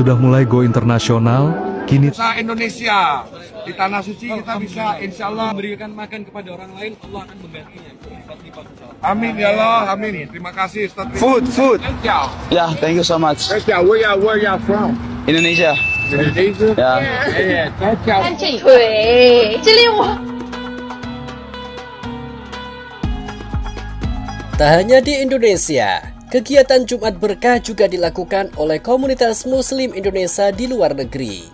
sudah mulai go internasional, kini Indonesia di tanah suci kita bisa insya Allah memberikan makan kepada orang lain, Allah akan menggantinya. amin ya Allah, amin. Terima kasih Ustaz. Food. Thank you. Yeah, thank you so much. Thank you. Where you from? Indonesia. Indonesia. Yeah. Thank you. 看这腿，这里我。 Tak hanya di Indonesia, kegiatan Jumat Berkah juga dilakukan oleh komunitas Muslim Indonesia di luar negeri.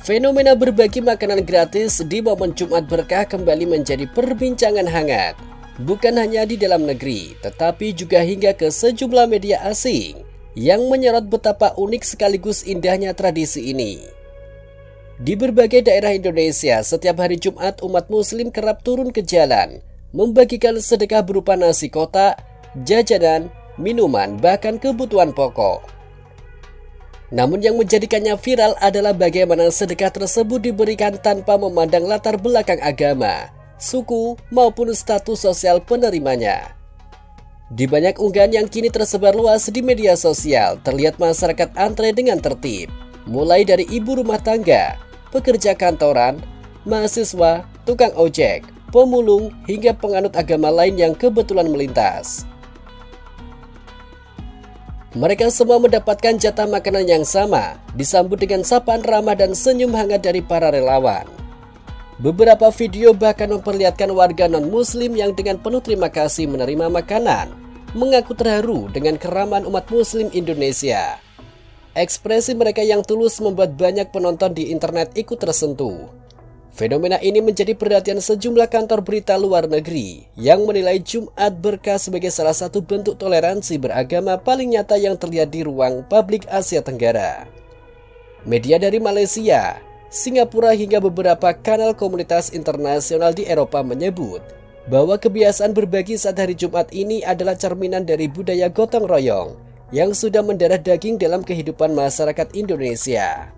Fenomena berbagi makanan gratis di momen Jumat Berkah kembali menjadi perbincangan hangat, bukan hanya di dalam negeri, tetapi juga hingga ke sejumlah media asing yang menyorot betapa unik sekaligus indahnya tradisi ini. Di berbagai daerah Indonesia, setiap hari Jumat umat Muslim kerap turun ke jalan, membagikan sedekah berupa nasi kotak, jajanan, minuman, bahkan kebutuhan pokok. Namun yang menjadikannya viral adalah bagaimana sedekah tersebut diberikan tanpa memandang latar belakang agama, suku, maupun status sosial penerimanya. Di banyak unggahan yang kini tersebar luas di media sosial, terlihat masyarakat antre dengan tertib, mulai dari ibu rumah tangga, pekerja kantoran, mahasiswa, tukang ojek, pemulung, hingga penganut agama lain yang kebetulan melintas. Mereka semua mendapatkan jatah makanan yang sama, disambut dengan sapaan ramah dan senyum hangat dari para relawan. Beberapa video bahkan memperlihatkan warga non-muslim yang dengan penuh terima kasih menerima makanan, mengaku terharu dengan keramahan umat muslim Indonesia. Ekspresi mereka yang tulus membuat banyak penonton di internet ikut tersentuh. Fenomena ini menjadi perhatian sejumlah kantor berita luar negeri yang menilai Jumat Berkah sebagai salah satu bentuk toleransi beragama paling nyata yang terlihat di ruang publik Asia Tenggara. Media dari Malaysia, Singapura hingga beberapa kanal komunitas internasional di Eropa menyebut bahwa kebiasaan berbagi saat hari Jumat ini adalah cerminan dari budaya gotong royong yang sudah mendarah daging dalam kehidupan masyarakat Indonesia.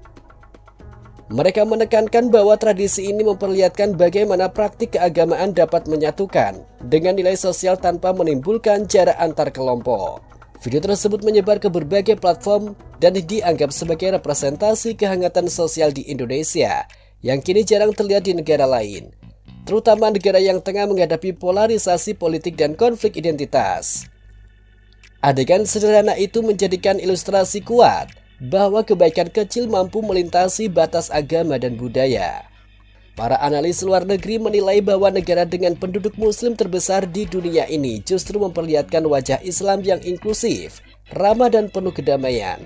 Mereka menekankan bahwa tradisi ini memperlihatkan bagaimana praktik keagamaan dapat menyatukan dengan nilai sosial tanpa menimbulkan jarak antar kelompok. Video tersebut menyebar ke berbagai platform dan dianggap sebagai representasi kehangatan sosial di Indonesia yang kini jarang terlihat di negara lain, terutama negara yang tengah menghadapi polarisasi politik dan konflik identitas. Adegan sederhana itu menjadikan ilustrasi kuat bahwa kebaikan kecil mampu melintasi batas agama dan budaya. Para analis luar negeri menilai bahwa negara dengan penduduk muslim terbesar di dunia ini justru memperlihatkan wajah Islam yang inklusif, ramah dan penuh kedamaian.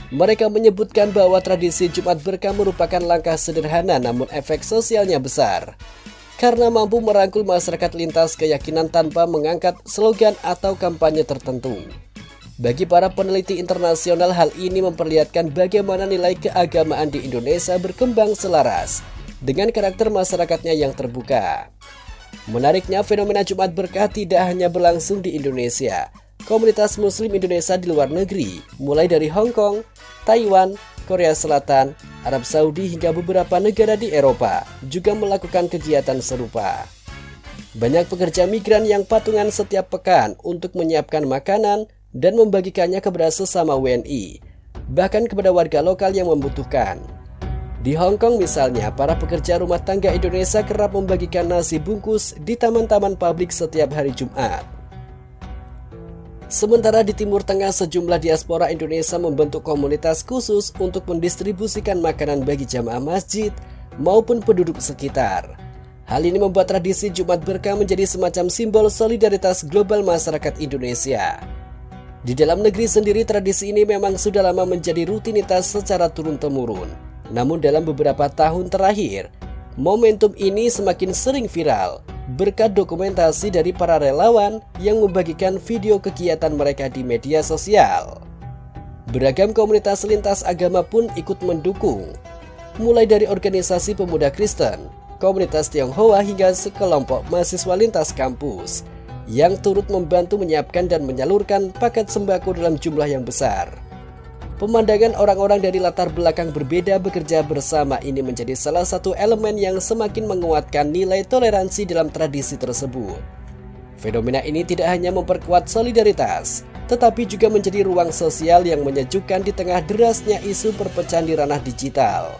Mereka menyebutkan bahwa tradisi Jumat Berkah merupakan langkah sederhana namun efek sosialnya besar, karena mampu merangkul masyarakat lintas keyakinan tanpa mengangkat slogan atau kampanye tertentu. Bagi para peneliti internasional, hal ini memperlihatkan bagaimana nilai keagamaan di Indonesia berkembang selaras dengan karakter masyarakatnya yang terbuka. Menariknya, fenomena Jumat Berkah tidak hanya berlangsung di Indonesia. Komunitas Muslim Indonesia di luar negeri, mulai dari Hong Kong, Taiwan, Korea Selatan, Arab Saudi hingga beberapa negara di Eropa, juga melakukan kegiatan serupa. Banyak pekerja migran yang patungan setiap pekan untuk menyiapkan makanan dan membagikannya kepada sesama WNI, bahkan kepada warga lokal yang membutuhkan. Di Hong Kong misalnya, para pekerja rumah tangga Indonesia kerap membagikan nasi bungkus di taman-taman publik setiap hari Jumat. Sementara di Timur Tengah, sejumlah diaspora Indonesia membentuk komunitas khusus untuk mendistribusikan makanan bagi jamaah masjid maupun penduduk sekitar. Hal ini membuat tradisi Jumat Berkah menjadi semacam simbol solidaritas global masyarakat Indonesia. Di dalam negeri sendiri, tradisi ini memang sudah lama menjadi rutinitas secara turun-temurun. Namun dalam beberapa tahun terakhir, momentum ini semakin sering viral berkat dokumentasi dari para relawan yang membagikan video kegiatan mereka di media sosial. Beragam komunitas lintas agama pun ikut mendukung, mulai dari organisasi pemuda Kristen, komunitas Tionghoa hingga sekelompok mahasiswa lintas kampus yang turut membantu menyiapkan dan menyalurkan paket sembako dalam jumlah yang besar. Pemandangan orang-orang dari latar belakang berbeda bekerja bersama ini menjadi salah satu elemen yang semakin menguatkan nilai toleransi dalam tradisi tersebut. Fenomena ini tidak hanya memperkuat solidaritas, tetapi juga menjadi ruang sosial yang menyejukkan di tengah derasnya isu perpecahan di ranah digital.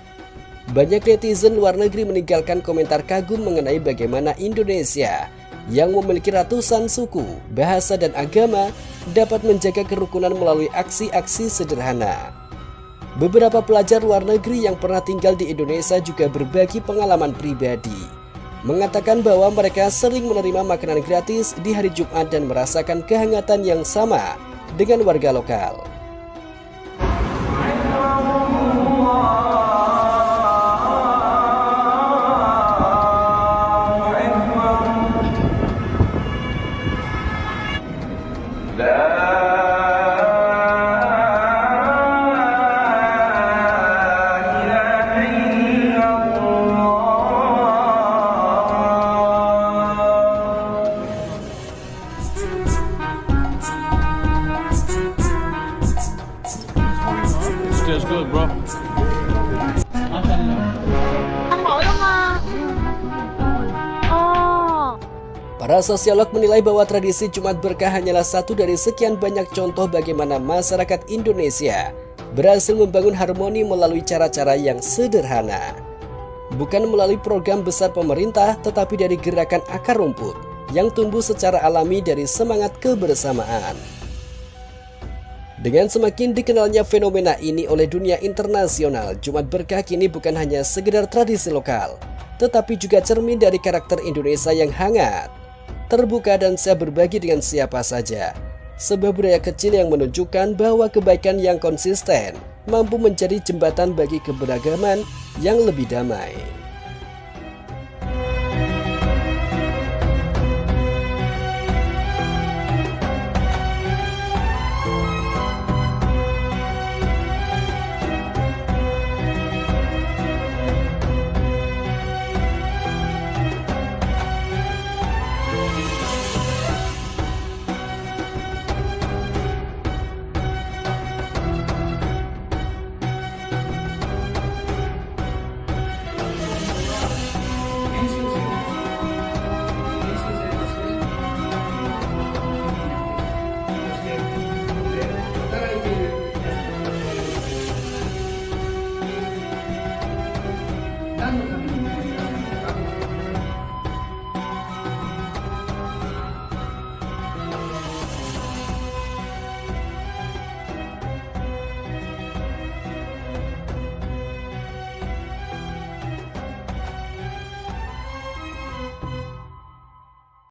Banyak netizen luar negeri meninggalkan komentar kagum mengenai bagaimana Indonesia yang memiliki ratusan suku, bahasa, dan agama dapat menjaga kerukunan melalui aksi-aksi sederhana. Beberapa pelajar luar negeri yang pernah tinggal di Indonesia juga berbagi pengalaman pribadi, mengatakan bahwa mereka sering menerima makanan gratis di hari Jumat dan merasakan kehangatan yang sama dengan warga lokal. Tastes good, bro. Para sosiolog menilai bahwa tradisi Jumat Berkah hanyalah satu dari sekian banyak contoh bagaimana masyarakat Indonesia berhasil membangun harmoni melalui cara-cara yang sederhana. Bukan melalui program besar pemerintah, tetapi dari gerakan akar rumput yang tumbuh secara alami dari semangat kebersamaan. Dengan semakin dikenalnya fenomena ini oleh dunia internasional, Jumat Berkah kini bukan hanya sekedar tradisi lokal, tetapi juga cermin dari karakter Indonesia yang hangat, terbuka, dan siap berbagi dengan siapa saja. Sebuah budaya kecil yang menunjukkan bahwa kebaikan yang konsisten mampu menjadi jembatan bagi keberagaman yang lebih damai.